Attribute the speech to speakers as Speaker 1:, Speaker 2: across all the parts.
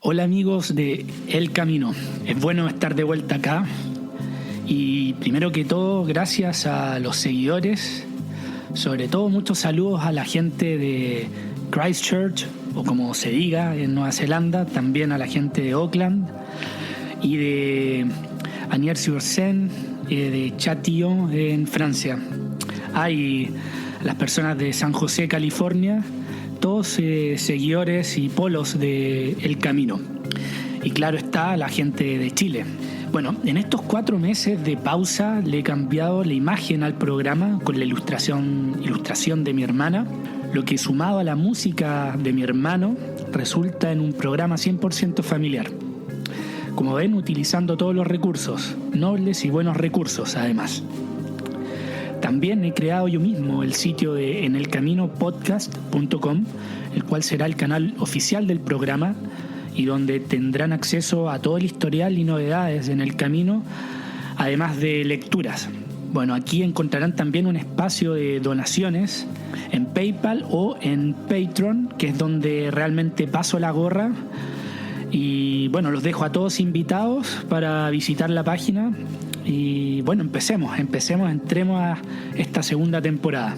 Speaker 1: Hola amigos de El Camino, es bueno estar de vuelta acá y primero que todo gracias a los seguidores, sobre todo muchos saludos a la gente de Christchurch o como se diga en Nueva Zelanda, también a la gente de Auckland y de Anières-sur-Seine, de Châtillon en Francia. Hay las personas de San José, California, todos seguidores y polos de El Camino. Y claro está, la gente de Chile. Bueno, en estos 4 meses de pausa le he cambiado la imagen al programa con la ilustración de mi hermana, lo que sumado a la música de mi hermano resulta en un programa 100% familiar. Como ven, utilizando todos los recursos, nobles y buenos recursos además. También he creado yo mismo el sitio de enelcaminopodcast.com, el cual será el canal oficial del programa y donde tendrán acceso a todo el historial y novedades en el camino, además de lecturas. Bueno, aquí encontrarán también un espacio de donaciones en PayPal o en Patreon, que es donde realmente paso la gorra. Y bueno, los dejo a todos invitados para visitar la página. Y bueno, empecemos, entremos a esta segunda temporada.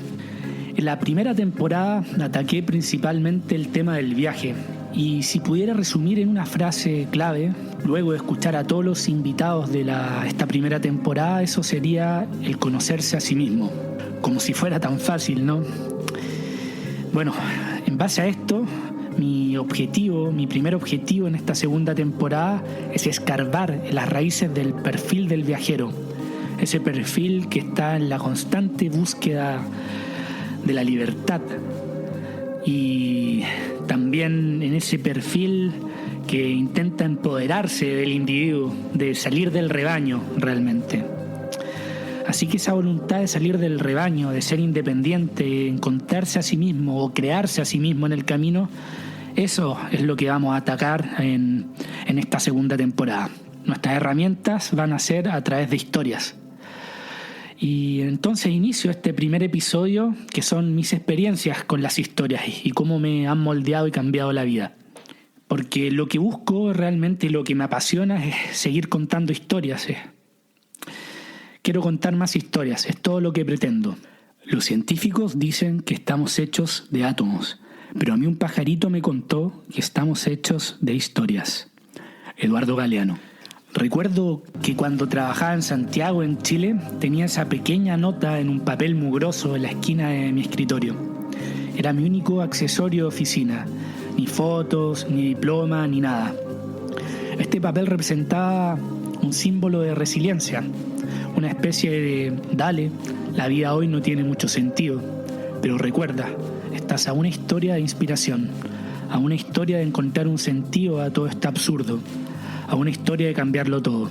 Speaker 1: En la primera temporada ataqué principalmente el tema del viaje. Y si pudiera resumir en una frase clave, luego de escuchar a todos los invitados de esta primera temporada, eso sería el conocerse a sí mismo. Como si fuera tan fácil, ¿no? Bueno, en base a esto, mi primer objetivo en esta segunda temporada es escarbar en las raíces del perfil del viajero. Ese perfil que está en la constante búsqueda de la libertad. Y también en ese perfil que intenta empoderarse del individuo, de salir del rebaño realmente. Así que esa voluntad de salir del rebaño, de ser independiente, encontrarse a sí mismo o crearse a sí mismo en el camino, eso es lo que vamos a atacar en esta segunda temporada. Nuestras herramientas van a ser a través de historias. Y entonces inicio este primer episodio, que son mis experiencias con las historias y cómo me han moldeado y cambiado la vida. Porque lo que busco realmente, lo que me apasiona es seguir contando historias. Quiero contar más historias, es todo lo que pretendo. Los científicos dicen que estamos hechos de átomos, pero a mí un pajarito me contó que estamos hechos de historias. Eduardo Galeano. Recuerdo que cuando trabajaba en Santiago, en Chile, tenía esa pequeña nota en un papel mugroso en la esquina de mi escritorio. Era mi único accesorio de oficina, ni fotos, ni diploma, ni nada. Este papel representaba un símbolo de resiliencia, una especie de dale, la vida hoy no tiene mucho sentido, pero recuerda, estás a una historia de inspiración, a una historia de encontrar un sentido a todo este absurdo, a una historia de cambiarlo todo.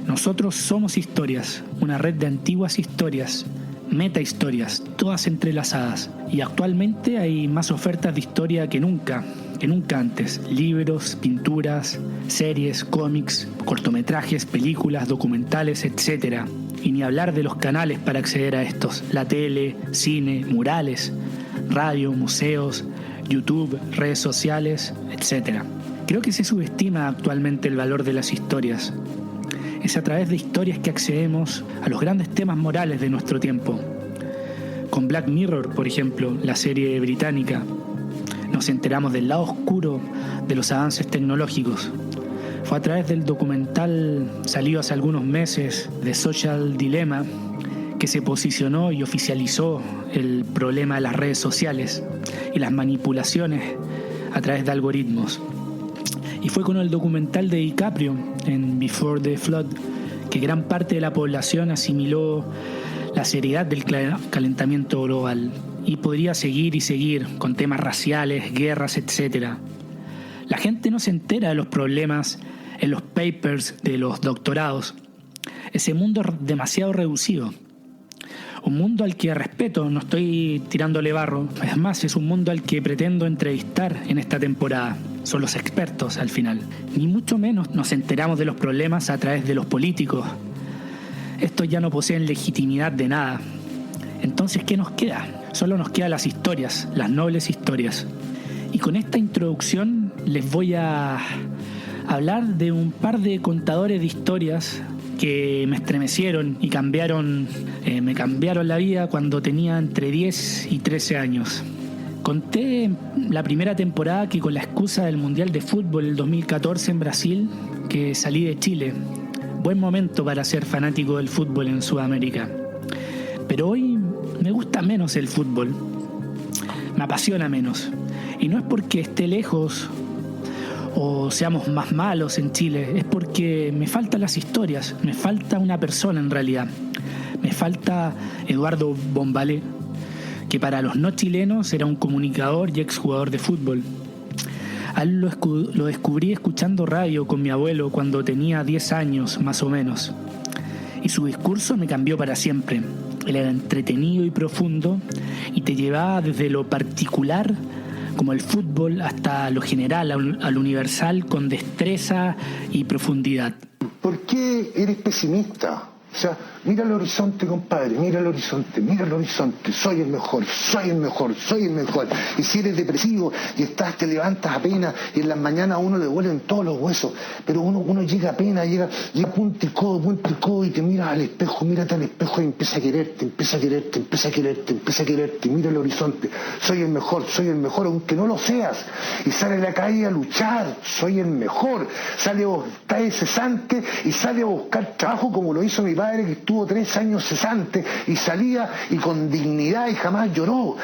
Speaker 1: Nosotros somos historias, una red de antiguas historias, metahistorias, todas entrelazadas, y actualmente hay más ofertas de historia que nunca antes. Libros, pinturas, series, cómics, cortometrajes, películas, documentales, etc. Y ni hablar de los canales para acceder a estos: la tele, cine, murales, radio, museos, YouTube, redes sociales, etc. Creo que se subestima actualmente el valor de las historias. Es a través de historias que accedemos a los grandes temas morales de nuestro tiempo. Con Black Mirror, por ejemplo, la serie británica, nos enteramos del lado oscuro de los avances tecnológicos. Fue a través del documental salido hace algunos meses, The Social Dilemma, que se posicionó y oficializó el problema de las redes sociales y las manipulaciones a través de algoritmos. Y fue con el documental de DiCaprio, en Before the Flood, que gran parte de la población asimiló la seriedad del calentamiento global. Y podría seguir y seguir con temas raciales, guerras, etc. La gente no se entera de los problemas en los papers de los doctorados. Ese mundo es demasiado reducido. Un mundo al que respeto, no estoy tirándole barro. Es más, es un mundo al que pretendo entrevistar en esta temporada. Son los expertos al final. Ni mucho menos nos enteramos de los problemas a través de los políticos. Estos ya no poseen legitimidad de nada. Entonces, ¿qué nos queda? Solo nos quedan las historias, las nobles historias. Y con esta introducción les voy a hablar de un par de contadores de historias que me estremecieron y me cambiaron la vida cuando tenía entre 10 y 13 años. Conté la primera temporada que con la excusa del Mundial de Fútbol el 2014 en Brasil, que salí de Chile. Buen momento para ser fanático del fútbol en Sudamérica. Pero hoy me gusta menos el fútbol. Me apasiona menos. Y no es porque esté lejos o seamos más malos en Chile, es porque me faltan las historias, me falta una persona en realidad. Me falta Eduardo Bombalé, que para los no chilenos era un comunicador y exjugador de fútbol. A él lo descubrí escuchando radio con mi abuelo cuando tenía 10 años más o menos. Y su discurso me cambió para siempre. Él era entretenido y profundo y te llevaba desde lo particular como el fútbol hasta lo general, al universal, con destreza y profundidad.
Speaker 2: ¿Por qué eres pesimista? O sea, mira el horizonte, compadre, mira el horizonte, soy el mejor. Y si eres depresivo y te levantas apenas y en las mañanas a uno le duelen todos los huesos, pero uno llega apenas, llega punto y codo y te miras al espejo, mírate al espejo y empieza a quererte, mira el horizonte, soy el mejor, aunque no lo seas, y sale a la calle a luchar, soy el mejor, está cesante y sale a buscar trabajo como lo hizo mi padre, que estuvo 3 años cesante y salía y con dignidad y jamás lloró.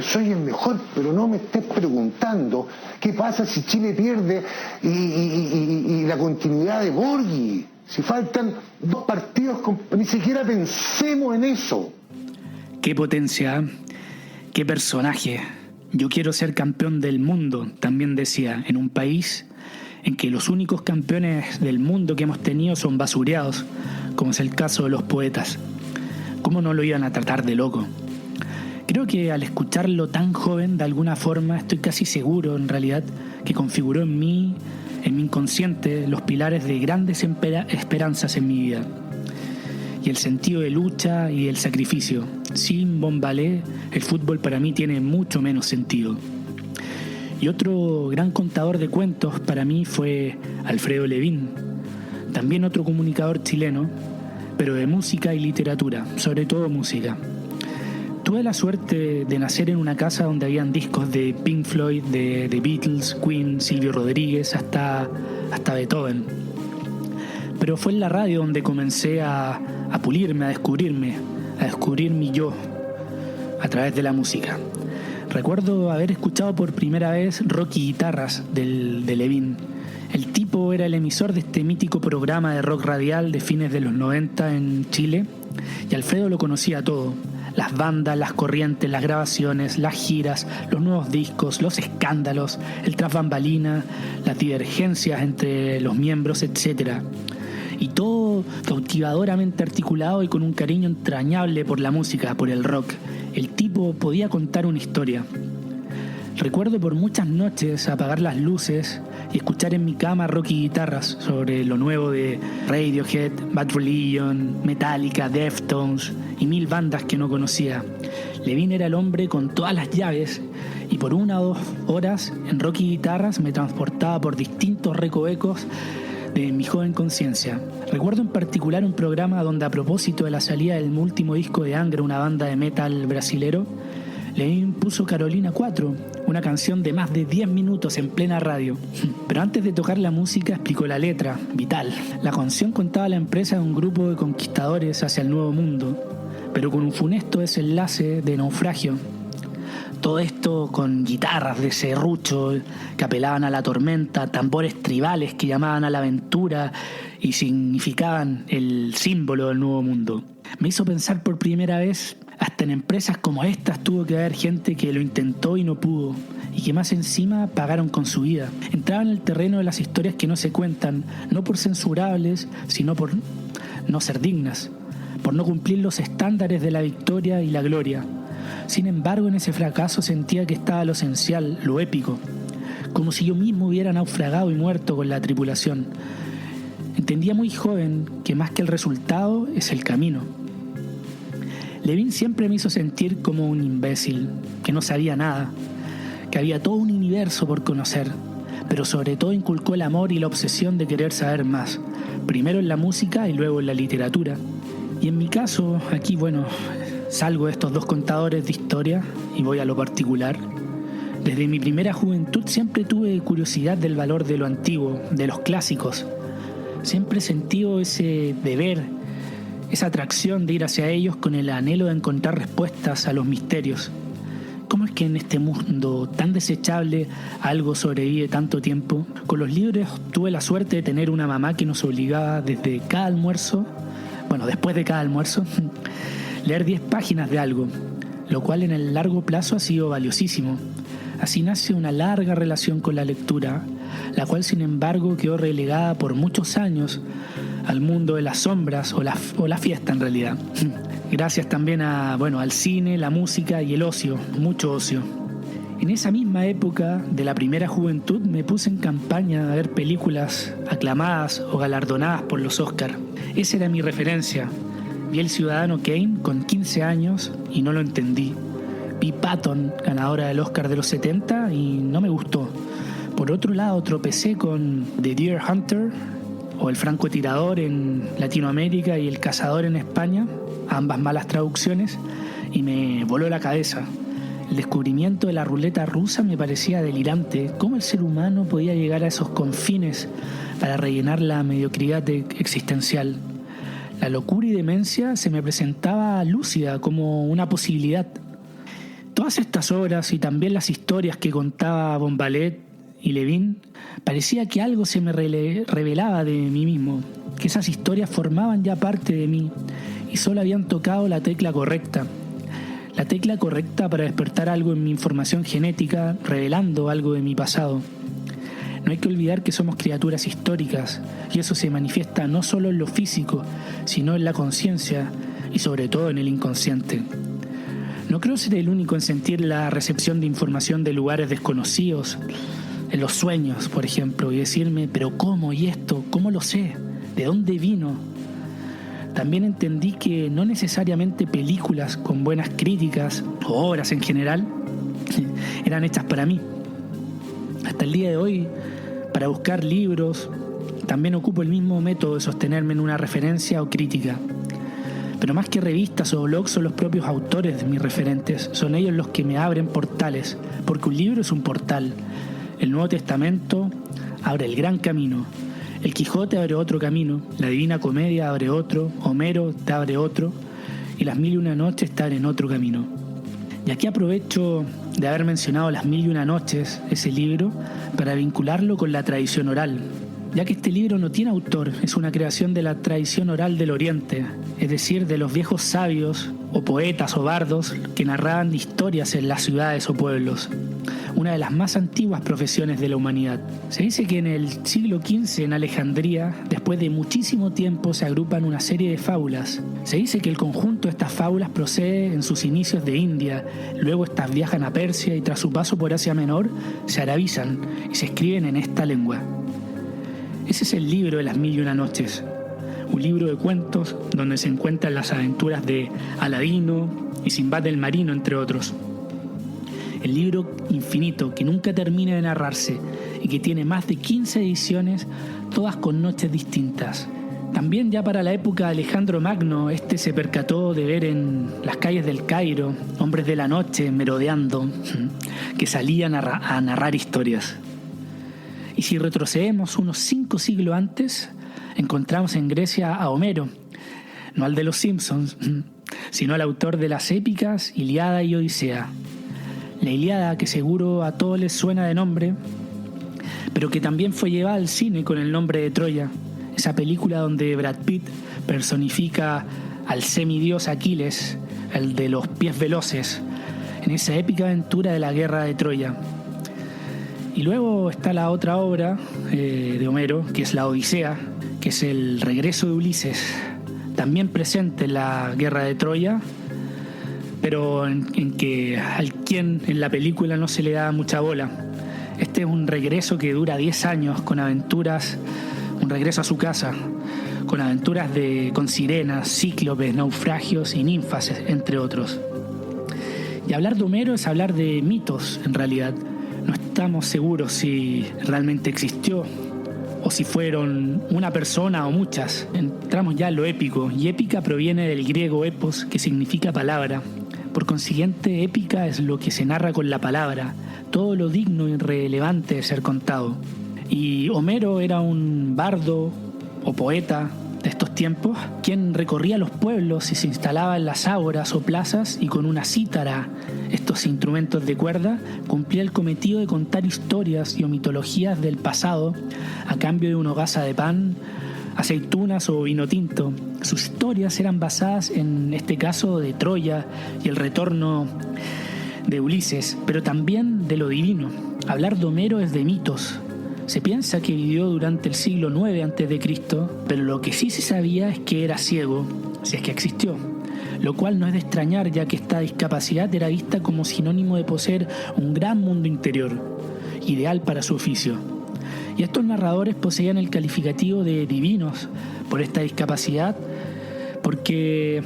Speaker 2: Soy el mejor, pero no me estés preguntando qué pasa si Chile pierde y la continuidad de Borghi. Si faltan 2 partidos, ni siquiera pensemos en eso.
Speaker 1: Qué potencia, qué personaje. Yo quiero ser campeón del mundo, también decía, en un país en que los únicos campeones del mundo que hemos tenido son basureados, como es el caso de los poetas. ¿Cómo no lo iban a tratar de loco? Creo que al escucharlo tan joven, de alguna forma, estoy casi seguro, en realidad, que configuró en mi inconsciente, los pilares de grandes esperanzas en mi vida. Y el sentido de lucha y el sacrificio. Sin Bombalé, el fútbol para mí tiene mucho menos sentido. Y otro gran contador de cuentos para mí fue Alfredo Levin, también otro comunicador chileno, pero de música y literatura, sobre todo música. Tuve la suerte de nacer en una casa donde habían discos de Pink Floyd, de The Beatles, Queen, Silvio Rodríguez, hasta Beethoven. Pero fue en la radio donde comencé a pulirme, a descubrir mi yo a través de la música. Recuerdo haber escuchado por primera vez Rock y Guitarras de Levin. El tipo era el emisor de este mítico programa de rock radial de fines de los 90 en Chile, y Alfredo lo conocía todo: las bandas, las corrientes, las grabaciones, las giras, los nuevos discos, los escándalos, el tras bambalina, las divergencias entre los miembros, etc. Y todo cautivadoramente articulado y con un cariño entrañable por la música, por el rock. El tipo podía contar una historia. Recuerdo por muchas noches apagar las luces y escuchar en mi cama Rock y Guitarras sobre lo nuevo de Radiohead, Bad Religion, Metallica, Deftones y 1000 bandas que no conocía. Levin era el hombre con todas las llaves y por 1 o 2 horas en Rock y Guitarras me transportaba por distintos recovecos de mi joven conciencia. Recuerdo en particular un programa donde, a propósito de la salida del último disco de Angra, una banda de metal brasilero, Levin puso Carolina 4, una canción de más de 10 minutos en plena radio. Pero antes de tocar la música explicó la letra, vital. La canción contaba la empresa de un grupo de conquistadores hacia el nuevo mundo, pero con un funesto desenlace de naufragio. Todo esto con guitarras de serrucho que apelaban a la tormenta, tambores tribales que llamaban a la aventura y significaban el símbolo del nuevo mundo. Me hizo pensar por primera vez, hasta en empresas como estas tuvo que haber gente que lo intentó y no pudo, y que más encima pagaron con su vida. Entraba en el terreno de las historias que no se cuentan, no por censurables, sino por no ser dignas, por no cumplir los estándares de la victoria y la gloria. Sin embargo, en ese fracaso sentía que estaba lo esencial, lo épico, como si yo mismo hubiera naufragado y muerto con la tripulación. Entendía muy joven que más que el resultado es el camino. Levin siempre me hizo sentir como un imbécil, que no sabía nada, que había todo un universo por conocer. pero sobre todo inculcó el amor y la obsesión de querer saber más, primero en la música y luego en la literatura. Y en mi caso, aquí, salgo de estos dos contadores de historia y voy a lo particular. Desde mi primera juventud siempre tuve curiosidad del valor de lo antiguo, de los clásicos. Siempre he sentido ese deber, esa atracción de ir hacia ellos con el anhelo de encontrar respuestas a los misterios. ¿Cómo es que en este mundo tan desechable algo sobrevive tanto tiempo? Con los libros tuve la suerte de tener una mamá que nos obligaba desde cada almuerzo, después de cada almuerzo, leer 10 páginas de algo, lo cual en el largo plazo ha sido valiosísimo. Así nace una larga relación con la lectura, la cual sin embargo quedó relegada por muchos años al mundo de las sombras o la fiesta en realidad. Gracias también al cine, la música y el ocio, mucho ocio. En esa misma época de la primera juventud me puse en campaña a ver películas aclamadas o galardonadas por los Oscar. Esa era mi referencia. Vi El Ciudadano Kane con 15 años y no lo entendí. Vi Patton, ganadora del Oscar de los 70, y no me gustó. Por otro lado, tropecé con The Deer Hunter, o El francotirador en Latinoamérica y El cazador en España, ambas malas traducciones, y me voló la cabeza. El descubrimiento de la ruleta rusa me parecía delirante. ¿Cómo el ser humano podía llegar a esos confines para rellenar la mediocridad existencial? La locura y demencia se me presentaba lúcida como una posibilidad. Todas estas obras y también las historias que contaba Bombalet y Levin, parecía que algo se me revelaba de mí mismo, que esas historias formaban ya parte de mí y solo habían tocado la tecla correcta para despertar algo en mi información genética, revelando algo de mi pasado. No hay que olvidar que somos criaturas históricas y eso se manifiesta no solo en lo físico, sino en la conciencia y sobre todo en el inconsciente. No creo ser el único en sentir la recepción de información de lugares desconocidos, en los sueños, por ejemplo, y decirme, ¿pero cómo? ¿Y esto? ¿Cómo lo sé? ¿De dónde vino? También entendí que no necesariamente películas con buenas críticas o obras en general eran hechas para mí. Hasta el día de hoy, para buscar libros, también ocupo el mismo método de sostenerme en una referencia o crítica. Pero más que revistas o blogs, son los propios autores de mis referentes. Son ellos los que me abren portales, porque un libro es un portal. El Nuevo Testamento abre el gran camino. El Quijote abre otro camino. La Divina Comedia abre otro. Homero te abre otro. Y Las Mil y Una Noches te abren otro camino. Y aquí aprovecho de haber mencionado Las Mil y Una Noches, ese libro, para vincularlo con la tradición oral, ya que este libro no tiene autor, es una creación de la tradición oral del Oriente, es decir, de los viejos sabios o poetas o bardos que narraban historias en las ciudades o pueblos, una de las más antiguas profesiones de la humanidad. Se dice que en el siglo XV en Alejandría, después de muchísimo tiempo, se agrupan una serie de fábulas. Se dice que el conjunto de estas fábulas procede en sus inicios de India, luego estas viajan a Persia y tras su paso por Asia Menor se arabizan y se escriben en esta lengua. Ese es el libro de Las Mil y Una Noches, un libro de cuentos donde se encuentran las aventuras de Aladino y Simbad el Marino, entre otros. El libro infinito que nunca termina de narrarse y que tiene más de 15 ediciones, todas con noches distintas. También ya para la época de Alejandro Magno, se percató de ver en las calles del Cairo hombres de la noche merodeando que salían a narrar historias. Y si retrocedemos unos 5 siglos antes, encontramos en Grecia a Homero, no al de los Simpsons, sino al autor de las épicas Ilíada y Odisea. La Ilíada, que seguro a todos les suena de nombre, pero que también fue llevada al cine con el nombre de Troya, esa película donde Brad Pitt personifica al semidios Aquiles, el de los pies veloces, en esa épica aventura de la guerra de Troya. Y luego está la otra obra de Homero, que es la Odisea, que es el regreso de Ulises, también presente en la guerra de Troya, pero en que al quien en la película no se le da mucha bola. Este es un regreso que dura 10 años con aventuras, un regreso a su casa, con aventuras con sirenas, cíclopes, naufragios y ninfas, entre otros. Y hablar de Homero es hablar de mitos, en realidad, No estamos seguros si realmente existió o si fueron una persona o muchas. Entramos ya en lo épico, y épica proviene del griego epos, que significa palabra. Por consiguiente, épica es lo que se narra con la palabra, todo lo digno y relevante de ser contado. Y Homero era un bardo o poeta de estos tiempos, quien recorría los pueblos y se instalaba en las ágoras o plazas, y con una cítara, estos instrumentos de cuerda, cumplía el cometido de contar historias y mitologías del pasado a cambio de una hogaza de pan, aceitunas o vino tinto. Sus historias eran basadas en este caso de Troya y el retorno de Ulises, pero también de lo divino. Hablar de Homero es de mitos. Se piensa que vivió durante el siglo IX a.C., pero lo que sí se sabía es que era ciego, si es que existió, lo cual no es de extrañar, ya que esta discapacidad era vista como sinónimo de poseer un gran mundo interior, ideal para su oficio. Y estos narradores poseían el calificativo de divinos por esta discapacidad, porque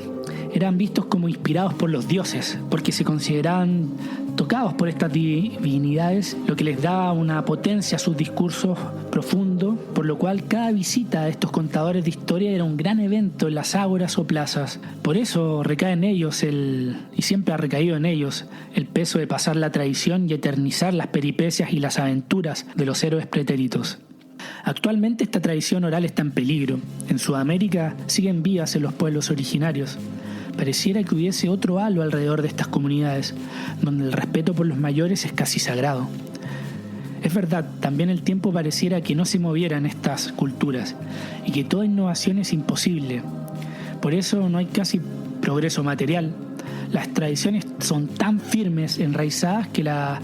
Speaker 1: eran vistos como inspirados por los dioses, porque se consideraban tocados por estas divinidades, lo que les daba una potencia a sus discursos profundos, por lo cual cada visita a estos contadores de historia era un gran evento en las ágoras o plazas. Por eso recae en ellos y siempre ha recaído en ellos, el peso de pasar la tradición y eternizar las peripecias y las aventuras de los héroes pretéritos. Actualmente esta tradición oral está en peligro. En Sudamérica siguen vivas en los pueblos originarios. Pareciera que hubiese otro halo alrededor de estas comunidades, donde el respeto por los mayores es casi sagrado. Es verdad, también el tiempo pareciera que no se moviera en estas culturas, y que toda innovación es imposible. Por eso no hay casi progreso material. Las tradiciones son tan firmes, enraizadas, que la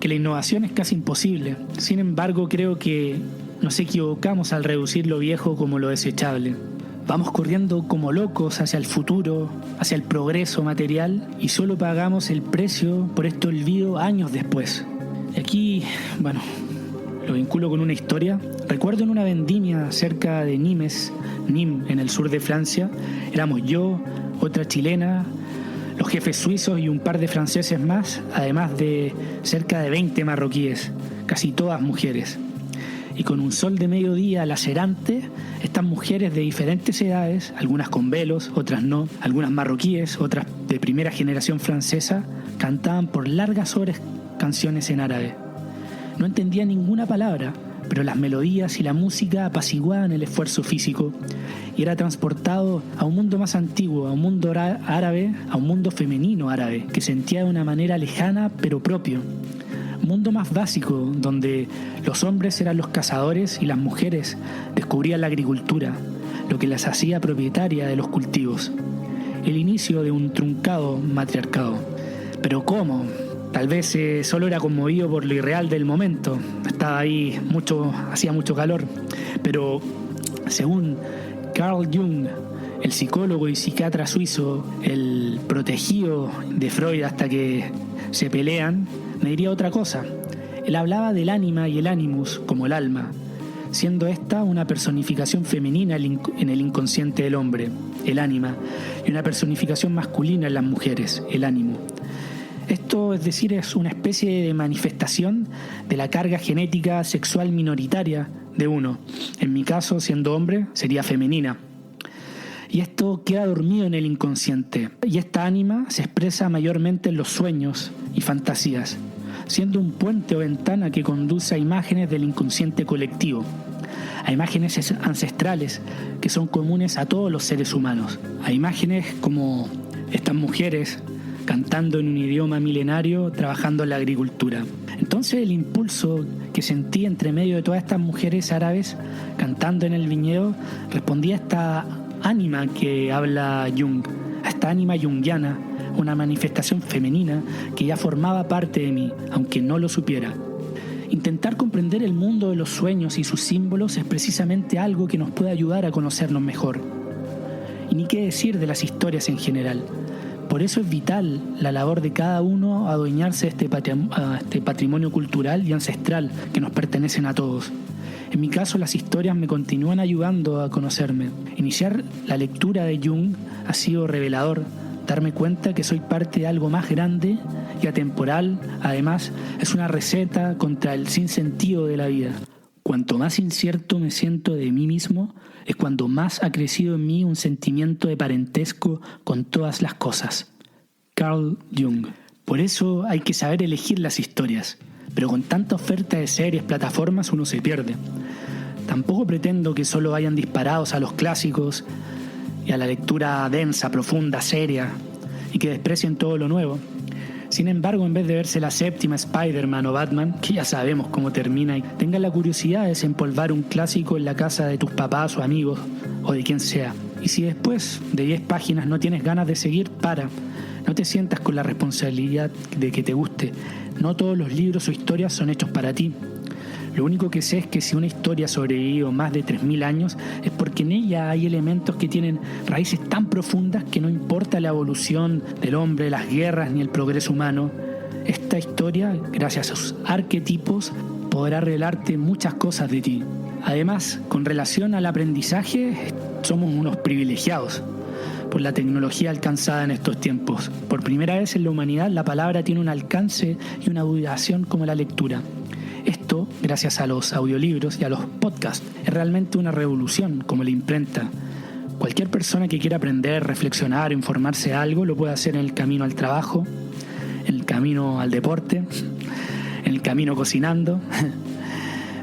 Speaker 1: innovación es casi imposible. Sin embargo, creo que nos equivocamos al reducir lo viejo como lo desechable. Vamos corriendo como locos hacia el futuro, hacia el progreso material, y solo pagamos el precio por este olvido años después. Y aquí, lo vinculo con una historia. Recuerdo en una vendimia cerca de Nîmes, en el sur de Francia, éramos yo, otra chilena, los jefes suizos y un par de franceses más, además de cerca de 20 marroquíes, casi todas mujeres. Y con un sol de mediodía lacerante, estas mujeres de diferentes edades, algunas con velos, otras no, algunas marroquíes, otras de primera generación francesa, cantaban por largas horas canciones en árabe. No entendía ninguna palabra, pero las melodías y la música apaciguaban el esfuerzo físico, y era transportado a un mundo más antiguo, a un mundo árabe, a un mundo femenino árabe, que sentía de una manera lejana pero propio. Un mundo más básico, donde los hombres eran los cazadores y las mujeres descubrían la agricultura, lo que las hacía propietarias de los cultivos. El inicio de un truncado matriarcado. Pero ¿cómo? Tal vez solo era conmovido por lo irreal del momento. Estaba ahí hacía mucho calor. Pero según Carl Jung, el psicólogo y psiquiatra suizo, el protegido de Freud hasta que se pelean, me diría otra cosa. Él hablaba del ánima y el animus como el alma, siendo esta una personificación femenina en el inconsciente del hombre, el ánima, y una personificación masculina en las mujeres, el ánimo. Esto, es decir, es una especie de manifestación de la carga genética sexual minoritaria de uno. En mi caso, siendo hombre, sería femenina. Y esto queda dormido en el inconsciente. Y esta ánima se expresa mayormente en los sueños y fantasías, siendo un puente o ventana que conduce a imágenes del inconsciente colectivo, a imágenes ancestrales que son comunes a todos los seres humanos, a imágenes como estas mujeres cantando en un idioma milenario, trabajando en la agricultura. Entonces el impulso que sentí entre medio de todas estas mujeres árabes cantando en el viñedo respondía a esta ánima que habla Jung, a esta ánima junguiana, una manifestación femenina que ya formaba parte de mí, aunque no lo supiera. Intentar comprender el mundo de los sueños y sus símbolos es precisamente algo que nos puede ayudar a conocernos mejor. Y ni qué decir de las historias en general. Por eso es vital la labor de cada uno a adueñarse de este patrimonio cultural y ancestral que nos pertenecen a todos. En mi caso, las historias me continúan ayudando a conocerme. Iniciar la lectura de Jung ha sido revelador, darme cuenta que soy parte de algo más grande y atemporal. Además, es una receta contra el sinsentido de la vida. Cuanto más incierto me siento de mí mismo, es cuando más ha crecido en mí un sentimiento de parentesco con todas las cosas. Carl Jung. Por eso hay que saber elegir las historias, pero con tanta oferta de series, plataformas, uno se pierde. Tampoco pretendo que solo vayan disparados a los clásicos y a la lectura densa, profunda, seria, y que desprecien todo lo nuevo. Sin embargo, en vez de verse la séptima Spider-Man o Batman, que ya sabemos cómo termina, y tenga la curiosidad de desempolvar un clásico en la casa de tus papás o amigos, o de quien sea. Y si después de 10 páginas no tienes ganas de seguir, para. No te sientas con la responsabilidad de que te guste. No todos los libros o historias son hechos para ti. Lo único que sé es que si una historia ha sobrevivido más de 3.000 años es porque en ella hay elementos que tienen raíces tan profundas que no importa la evolución del hombre, las guerras ni el progreso humano. Esta historia, gracias a sus arquetipos, podrá revelarte muchas cosas de ti. Además, con relación al aprendizaje, somos unos privilegiados por la tecnología alcanzada en estos tiempos. Por primera vez en la humanidad, la palabra tiene un alcance y una duración como la lectura. Esto, gracias a los audiolibros y a los podcasts, es realmente una revolución, como la imprenta. Cualquier persona que quiera aprender, reflexionar, informarse de algo, lo puede hacer en el camino al trabajo, en el camino al deporte, en el camino cocinando.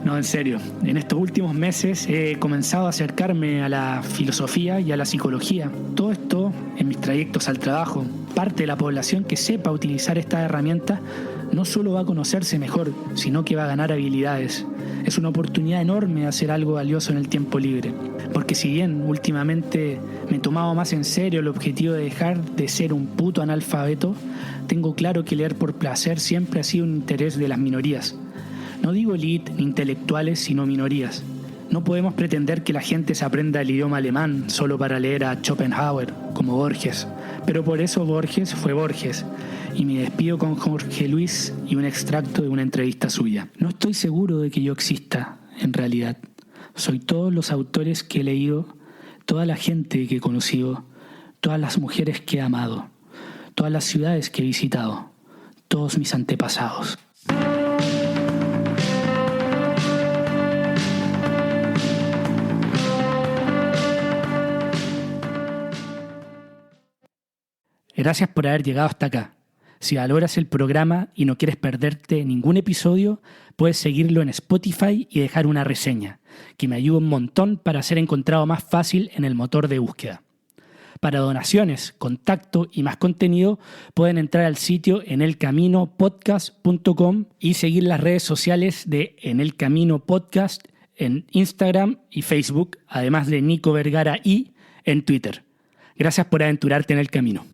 Speaker 1: No, en serio, en estos últimos meses he comenzado a acercarme a la filosofía y a la psicología. Todo esto en mis trayectos al trabajo. Parte de la población que sepa utilizar estas herramientas no solo va a conocerse mejor, sino que va a ganar habilidades. Es una oportunidad enorme de hacer algo valioso en el tiempo libre. Porque si bien últimamente me he tomado más en serio el objetivo de dejar de ser un puto analfabeto, tengo claro que leer por placer siempre ha sido un interés de las minorías. No digo élite ni intelectuales, sino minorías. No podemos pretender que la gente se aprenda el idioma alemán solo para leer a Schopenhauer, como Borges. Pero por eso Borges fue Borges. Y me despido con Jorge Luis y un extracto de una entrevista suya. No estoy seguro de que yo exista, en realidad. Soy todos los autores que he leído, toda la gente que he conocido, todas las mujeres que he amado, todas las ciudades que he visitado, todos mis antepasados. Gracias por haber llegado hasta acá. Si valoras el programa y no quieres perderte ningún episodio, puedes seguirlo en Spotify y dejar una reseña, que me ayuda un montón para ser encontrado más fácil en el motor de búsqueda. Para donaciones, contacto y más contenido, pueden entrar al sitio enelcaminopodcast.com y seguir las redes sociales de En el Camino Podcast en Instagram y Facebook, además de Nico Vergara y en Twitter. Gracias por aventurarte en el camino.